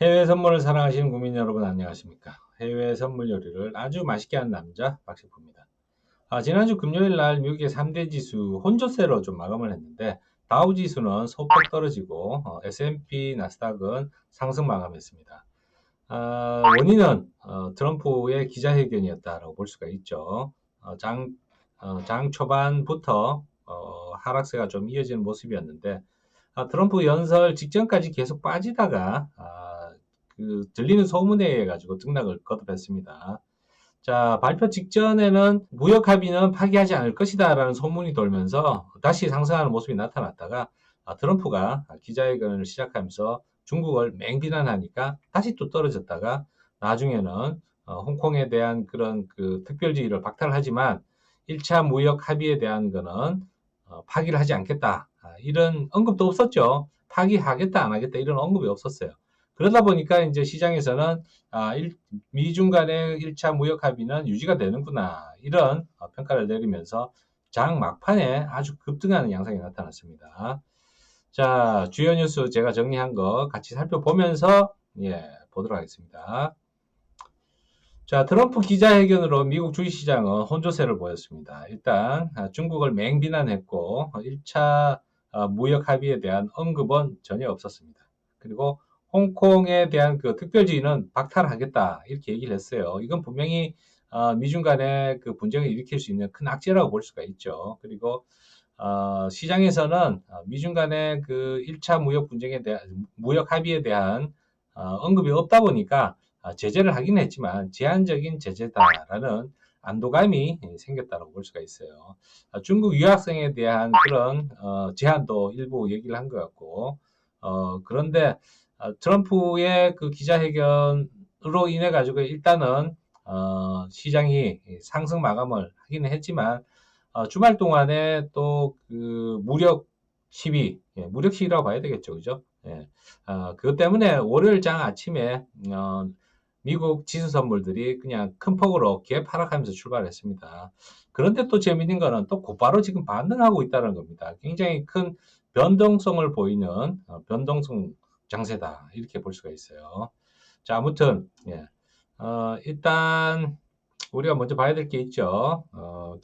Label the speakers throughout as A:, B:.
A: 해외 선물을 사랑하시는 국민 여러분 안녕하십니까? 해외 선물 요리를 아주 맛있게 하는 남자 박식부입니다. 지난주 금요일 날 미국의 3대 지수 혼조세로 좀 마감을 했는데 다우 지수는 소폭 떨어지고 S&P 나스닥은 상승 마감했습니다. 원인은 트럼프의 기자회견이었다라고 볼 수가 있죠. 장 초반부터 하락세가 좀 이어지는 모습이었는데 트럼프 연설 직전까지 계속 빠지다가 들리는 소문에 의해 가지고 등락을 거듭했습니다. 자, 발표 직전에는 무역 합의는 파기하지 않을 것이다라는 소문이 돌면서 다시 상승하는 모습이 나타났다가 트럼프가 기자회견을 시작하면서 중국을 맹비난하니까 다시 또 떨어졌다가 나중에는 홍콩에 대한 그런 그 특별지위를 박탈하지만 1차 무역 합의에 대한 거는 파기를 하지 않겠다. 이런 언급도 없었죠. 파기하겠다, 안 하겠다 이런 언급이 없었어요. 그러다 보니까 이제 시장에서는 미중 간의 1차 무역 합의는 유지가 되는구나 이런 평가를 내리면서 장 막판에 아주 급등하는 양상이 나타났습니다. 자, 주요 뉴스 제가 정리한 거 같이 살펴보면서 보도록 하겠습니다. 자, 트럼프 기자회견으로 미국 주식시장은 혼조세를 보였습니다. 일단 중국을 맹비난했고 1차 무역 합의에 대한 언급은 전혀 없었습니다. 그리고 홍콩에 대한 그 특별지위는 박탈하겠다 이렇게 얘기를 했어요. 이건 분명히 미중 간의 그 분쟁을 일으킬 수 있는 큰 악재라고 볼 수가 있죠. 그리고 시장에서는 미중 간의 그 1차 무역 분쟁에 대한 무역 합의에 대한 언급이 없다 보니까 제재를 하긴 했지만 제한적인 제재다라는 안도감이 생겼다고 볼 수가 있어요. 중국 유학생에 대한 그런 제한도 일부 얘기를 한 것 같고 그런데 트럼프의 그 기자회견으로 인해 가지고 일단은 시장이 상승 마감을 하기는 했지만 주말 동안에 또 그 무력 시위, 무력 시위라고 봐야 되겠죠, 그죠? 그것 때문에 월요일 장 아침에 미국 지수 선물들이 그냥 큰 폭으로 갭 하락하면서 출발했습니다. 그런데 또 재밌는 거는 또 곧바로 지금 반등하고 있다는 겁니다. 굉장히 큰 변동성을 보이는 변동성 장세다 이렇게 볼 수가 있어요. 자, 아무튼 일단 우리가 먼저 봐야 될 게 있죠.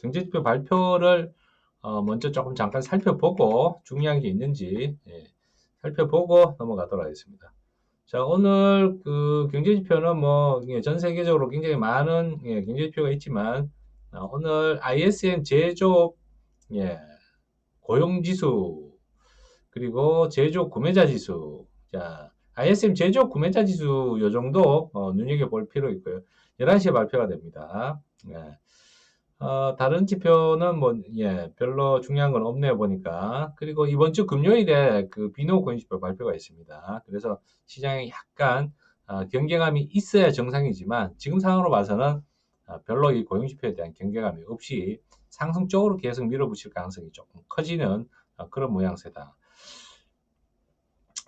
A: 경제지표 발표를 먼저 조금 잠깐 살펴보고 중요한 게 있는지 살펴보고 넘어가도록 하겠습니다. 자, 오늘 그 경제지표는 뭐 전 세계적으로 굉장히 많은 경제지표가 있지만 오늘 ISM 제조업 고용지수 그리고 제조업 구매자 지수 자 ISM 제조업 구매자 지수 요 정도 눈여겨볼 필요 있고요. 11시에 발표가 됩니다. 다른 지표는 뭐, 별로 중요한 건 없네요, 보니까. 그리고 이번 주 금요일에 그 비노 고용지표 발표가 있습니다. 그래서 시장에 약간 경계감이 있어야 정상이지만 지금 상황으로 봐서는 별로 이 고용지표에 대한 경계감이 없이 상승 쪽으로 계속 밀어붙일 가능성이 조금 커지는 그런 모양새다.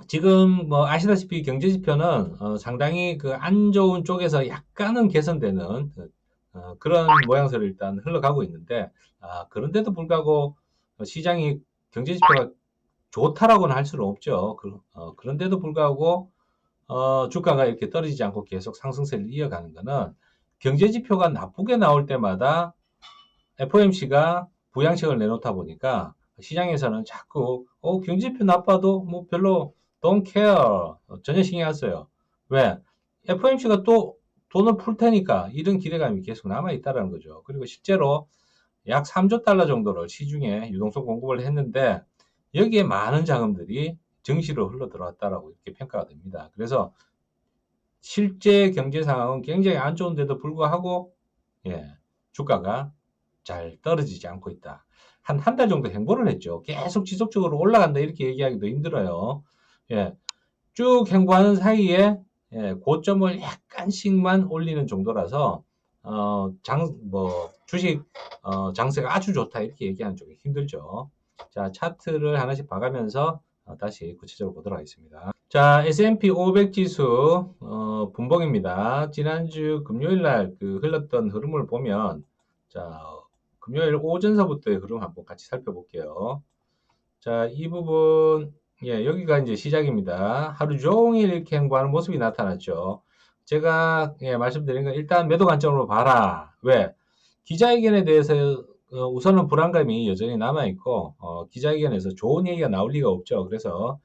A: 지금 뭐 아시다시피 경제지표는 상당히 그 안 좋은 쪽에서 약간은 개선되는 그런 모양새를 일단 흘러가고 있는데 그런데도 불구하고 시장이 경제지표가 좋다라고는 할 수는 없죠. 그런데도 불구하고 주가가 이렇게 떨어지지 않고 계속 상승세를 이어가는 것은 경제지표가 나쁘게 나올 때마다 FOMC가 부양책을 내놓다 보니까 시장에서는 자꾸 경제지표 나빠도 뭐 별로 don't care 전혀 신경 안 써요. 왜? FOMC가 또 돈을 풀 테니까 이런 기대감이 계속 남아 있다는 거죠. 그리고 실제로 약 3조 달러 정도를 시중에 유동성 공급을 했는데 여기에 많은 자금들이 증시로 흘러 들어왔다라고 이렇게 평가가 됩니다. 그래서 실제 경제 상황은 굉장히 안 좋은데도 불구하고 주가가 잘 떨어지지 않고 있다. 한 달 정도 행보를 했죠. 계속 지속적으로 올라간다 이렇게 얘기하기도 힘들어요. 쭉 행보하는 사이에 고점을 약간씩만 올리는 정도라서 주식 장세가 아주 좋다 이렇게 얘기하는 쪽이 힘들죠. 자, 차트를 하나씩 봐가면서 다시 구체적으로 보도록 하겠습니다. 자, S&P 500 지수 분봉입니다. 지난주 금요일 날 그 흘렀던 흐름을 보면 자, 금요일 오전서부터의 흐름 한번 같이 살펴볼게요. 자, 이 부분 예, 여기가 이제 시작입니다. 하루 종일 이렇게 행보하는 모습이 나타났죠. 제가 예, 말씀드린 건 일단 매도 관점으로 봐라. 왜? 기자회견에 대해서 우선은 불안감이 여전히 남아있고 기자회견에서 좋은 얘기가 나올 리가 없죠. 그래서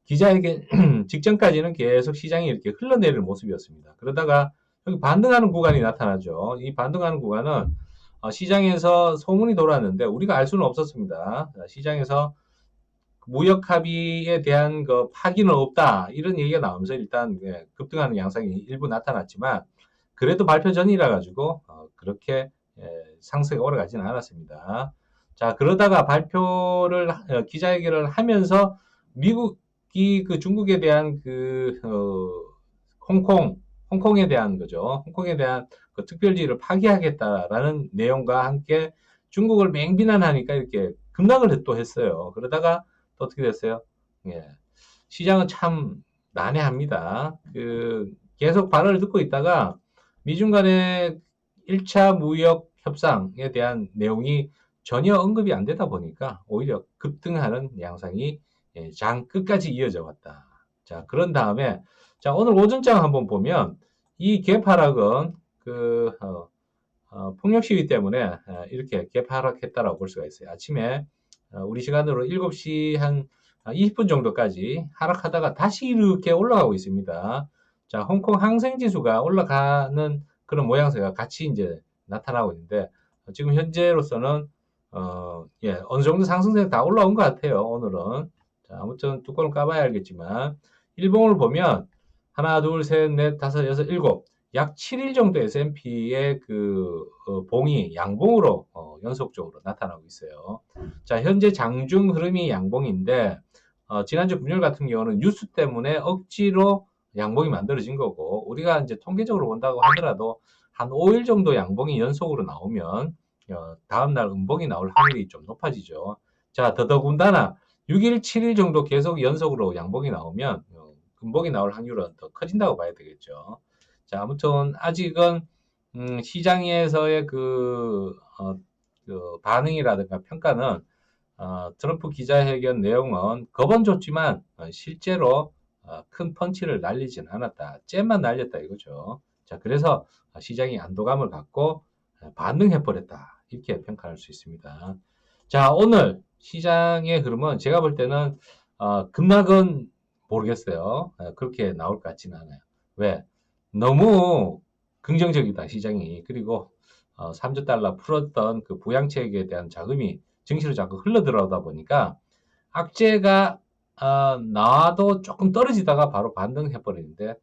A: 기자회견 직전까지는 계속 시장이 이렇게 흘러내리는 모습이었습니다. 그러다가 여기 반등하는 구간이 나타나죠. 이 반등하는 구간은 시장에서 소문이 돌았는데 우리가 알 수는 없었습니다. 시장에서 무역 합의에 대한 그 파기는 없다. 이런 얘기가 나오면서 일단 예, 급등하는 양상이 일부 나타났지만 그래도 발표 전이라 가지고 그렇게 예, 상승이 오래가지는 않았습니다. 자, 그러다가 발표를 기자회견을 하면서 미국이 그 중국에 대한 그 홍콩에 대한 거죠. 홍콩에 대한 그 특별지를 파기하겠다라는 내용과 함께 중국을 맹비난하니까 이렇게 급락을 또 했어요. 그러다가 또 어떻게 됐어요? 예. 시장은 참 난해합니다. 계속 발언을 듣고 있다가 미중 간의 1차 무역 협상에 대한 내용이 전혀 언급이 안 되다 보니까 오히려 급등하는 양상이 예, 장 끝까지 이어져 왔다. 자, 그런 다음에 자, 오늘 오전장 한번 보면 이 개파락은 폭력 시위 때문에 이렇게 개파락했다라고 볼 수가 있어요. 아침에 우리 시간으로 7시 한 20분 정도까지 하락하다가 다시 이렇게 올라가고 있습니다. 자, 홍콩 항생지수가 올라가는 그런 모양새가 같이 이제 나타나고 있는데 지금 현재로서는 예, 어느 정도 상승세가 다 올라온 것 같아요. 오늘은. 자, 아무튼 뚜껑을 까봐야 알겠지만 일봉을 보면 하나, 둘, 셋, 넷, 다섯, 여섯, 일곱 약 7일 정도 S&P의 봉이 양봉으로 연속적으로 나타나고 있어요. 자, 현재 장중 흐름이 양봉인데 지난주 금요일 같은 경우는 뉴스 때문에 억지로 양봉이 만들어진 거고 우리가 이제 통계적으로 본다고 하더라도 한 5일 정도 양봉이 연속으로 나오면 다음날 음봉이 나올 확률이 좀 높아지죠. 자, 더더군다나 6일, 7일 정도 계속 연속으로 양봉이 나오면 음봉이 나올 확률은 더 커진다고 봐야 되겠죠. 자, 아무튼 아직은 시장에서의 그 반응이라든가 평가는 트럼프 기자회견 내용은 겁은 줬지만 실제로 큰 펀치를 날리지는 않았다. 잼만 날렸다 이거죠. 자, 그래서 시장이 안도감을 갖고 반등해버렸다. 이렇게 평가할 수 있습니다. 자, 오늘 시장의 흐름은 제가 볼 때는 급락은 모르겠어요. 그렇게 나올 것 같지는 않아요. 왜? 너무 긍정적이다, 시장이. 그리고 3조 달러 풀었던 그 부양책에 대한 자금이 증시로 자꾸 흘러 들어오다 보니까 악재가 나와도 조금 떨어지다가 바로 반등해 버리는데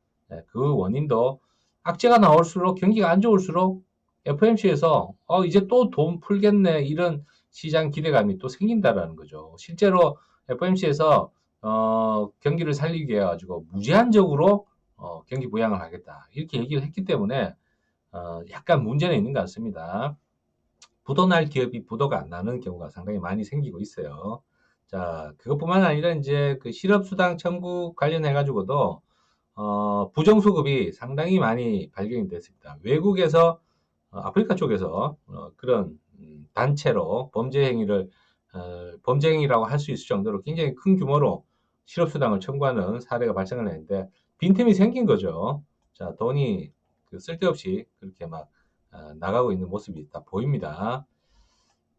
A: 그 원인도 악재가 나올수록 경기가 안 좋을수록 FMC에서 이제 또 돈 풀겠네 이런 시장 기대감이 또 생긴다라는 거죠. 실제로 FMC에서 경기를 살리기 위해 가지고 무제한적으로 경기 부양을 하겠다 이렇게 얘기를 했기 때문에 약간 문제는 있는 것 같습니다. 부도날 기업이 부도가 안 나는 경우가 상당히 많이 생기고 있어요. 자, 그것뿐만 아니라 이제 그 실업수당 청구 관련해 가지고도 부정수급이 상당히 많이 발견이 됐습니다. 외국에서 아프리카 쪽에서 그런 단체로 범죄 행위라고 할 수 있을 정도로 굉장히 큰 규모로 실업수당을 청구하는 사례가 발생을 했는데 빈틈이 생긴 거죠. 자, 돈이 쓸데없이 그렇게 막 나가고 있는 모습이 다 보입니다.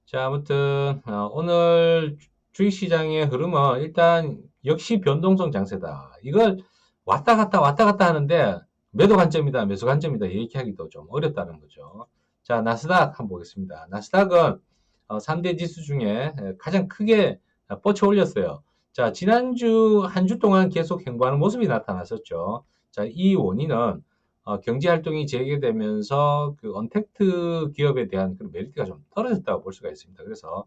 A: 자, 아무튼 오늘 주식시장의 흐름은 일단 역시 변동성 장세다. 이걸 왔다 갔다 하는데 매도 관점이다, 매수 관점이다 얘기하기도 좀 어렵다는 거죠. 자, 나스닥 한번 보겠습니다. 나스닥은 3대 지수 중에 가장 크게 뻗쳐 올렸어요. 자, 지난주 한 주 동안 계속 행보하는 모습이 나타났었죠. 자, 이 원인은 경제 활동이 재개되면서 그 언택트 기업에 대한 그런 메리트가 좀 떨어졌다고 볼 수가 있습니다. 그래서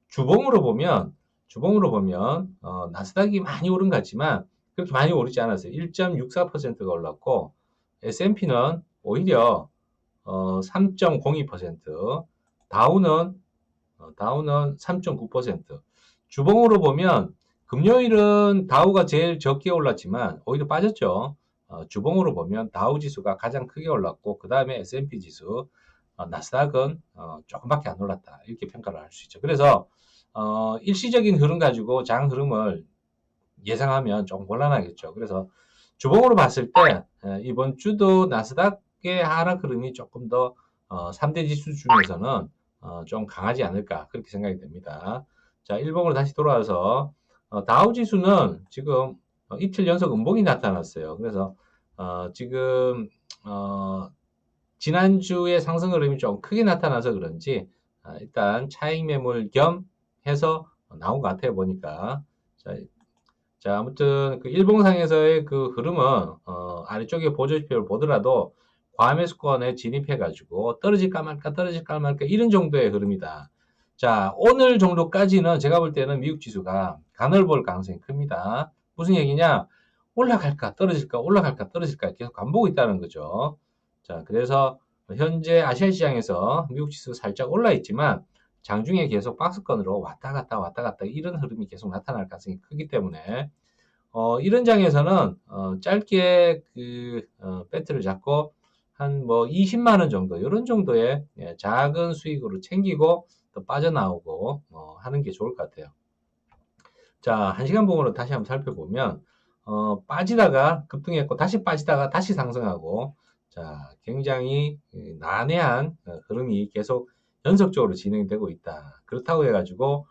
A: 주봉으로 보면 나스닥이 많이 오른 것 같지만 그렇게 많이 오르지 않았어요. 1.64%가 올랐고 S&P는 오히려 3.02%, 다우는 3.9%. 주봉으로 보면 금요일은 다우가 제일 적게 올랐지만 오히려 빠졌죠. 주봉으로 보면 다우 지수가 가장 크게 올랐고 그 다음에 S&P 지수, 나스닥은 조금밖에 안 올랐다 이렇게 평가를 할 수 있죠. 그래서 일시적인 흐름 가지고 장 흐름을 예상하면 조금 곤란하겠죠. 그래서 주봉으로 봤을 때 이번 주도 나스닥의 하락 흐름이 조금 더 3대 지수 중에서는 좀 강하지 않을까 그렇게 생각이 됩니다. 자, 일봉으로 다시 돌아와서 다우 지수는 지금 이틀 연속 음봉이 나타났어요. 그래서 지금 지난주에 상승 흐름이 좀 크게 나타나서 그런지 일단 차익 매물 겸 해서 나온 것 같아요. 보니까. 자, 아무튼 그 일봉상에서의 그 흐름은 아래쪽에 보조지표를 보더라도 과매수권에 진입해가지고 떨어질까 말까 떨어질까 말까 이런 정도의 흐름이다. 자, 오늘 정도까지는 제가 볼 때는 미국 지수가 간을 볼 가능성이 큽니다. 무슨 얘기냐? 올라갈까 떨어질까 올라갈까 떨어질까 계속 간보고 있다는 거죠. 자, 그래서 현재 아시아 시장에서 미국 지수 살짝 올라 있지만 장중에 계속 박스권으로 왔다 갔다 왔다 갔다 이런 흐름이 계속 나타날 가능성이 크기 때문에 이런 장에서는 짧게 그 배트를 잡고 한 뭐 20만 원 정도 이런 정도의 작은 수익으로 챙기고 또 빠져나오고 하는 게 좋을 것 같아요. 자, 1시간 봉으로 다시 한번 살펴보면 빠지다가 급등했고 다시 빠지다가 다시 상승하고 자, 굉장히 난해한 흐름이 계속 연속적으로 진행되고 있다. 그렇다고 해가지고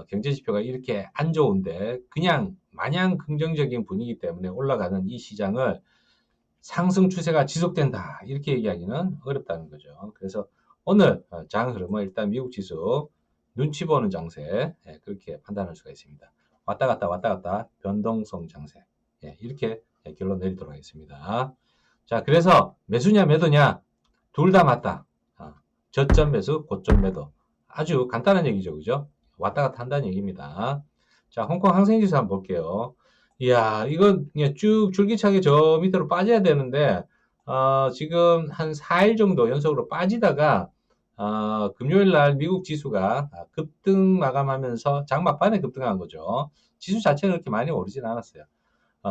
A: 경제 지표가 이렇게 안 좋은데 그냥 마냥 긍정적인 분위기 때문에 올라가는 이 시장을 상승 추세가 지속된다. 이렇게 얘기하기는 어렵다는 거죠. 그래서 오늘 장 흐름은 일단 미국 지수 눈치 보는 장세 그렇게 판단할 수가 있습니다. 왔다 갔다 왔다 갔다 변동성 장세 이렇게 결론 내리도록 하겠습니다. 자, 그래서 매수냐 매도냐 둘 다 맞다. 저점 매수, 고점 매도. 아주 간단한 얘기죠, 그죠? 왔다 갔다 한다는 얘기입니다. 자, 홍콩 항생지수 한번 볼게요. 이야, 이건 그냥 쭉 줄기차게 저 밑으로 빠져야 되는데, 지금 한 4일 정도 연속으로 빠지다가, 금요일 날 미국 지수가 급등 마감하면서 장막반에 급등한 거죠. 지수 자체는 그렇게 많이 오르진 않았어요.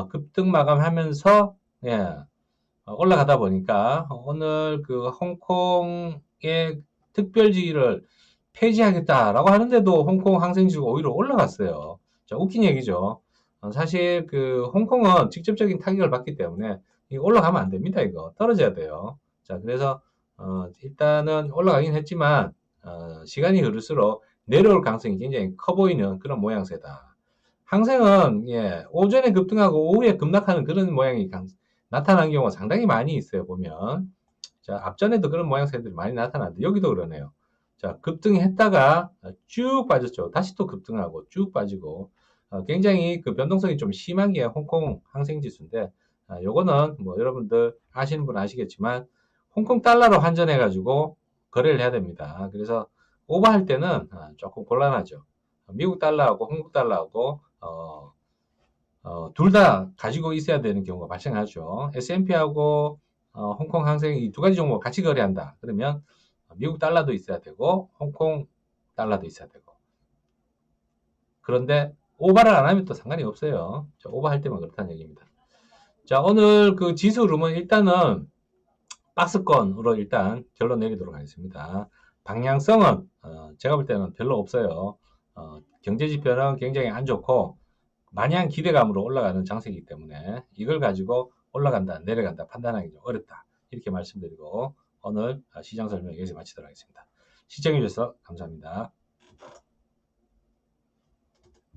A: 급등 마감하면서, 예, 올라가다 보니까 오늘 그 홍콩의 특별지를 폐지하겠다라고 하는데도 홍콩 항생지수가 오히려 올라갔어요. 자, 웃긴 얘기죠. 사실 그 홍콩은 직접적인 타격을 받기 때문에 이거 올라가면 안 됩니다. 이거 떨어져야 돼요. 자, 그래서 일단은 올라가긴 했지만 시간이 흐를수록 내려올 가능성이 굉장히 커 보이는 그런 모양새다. 항생은 오전에 급등하고 오후에 급락하는 그런 모양이 나타난 경우가 상당히 많이 있어요. 보면 자, 앞전에도 그런 모양새들이 많이 나타났는데 여기도 그러네요. 자, 급등했다가 쭉 빠졌죠. 다시 또 급등하고 쭉 빠지고 굉장히 그 변동성이 좀 심한 게 홍콩 항생지수인데 요거는 뭐 여러분들 아시는 분 아시겠지만 홍콩 달러로 환전해 가지고 거래를 해야 됩니다. 그래서 오버할 때는 조금 곤란하죠. 미국 달러하고 한국 달러하고 둘 다 가지고 있어야 되는 경우가 발생하죠. S&P하고 홍콩 항생 이 두 가지 종목 같이 거래한다. 그러면 미국 달러도 있어야 되고 홍콩 달러도 있어야 되고. 그런데 오버를 안 하면 또 상관이 없어요. 오버할 때만 그렇다는 얘기입니다. 자, 오늘 그 지수 흐름은 일단은 박스권으로 일단 결론 내리도록 하겠습니다. 방향성은 제가 볼 때는 별로 없어요. 경제 지표는 굉장히 안 좋고 마냥 기대감으로 올라가는 장세이기 때문에 이걸 가지고 올라간다, 내려간다 판단하기 좀 어렵다. 이렇게 말씀드리고 오늘 시장 설명 여기서 마치도록 하겠습니다. 시청해주셔서 감사합니다.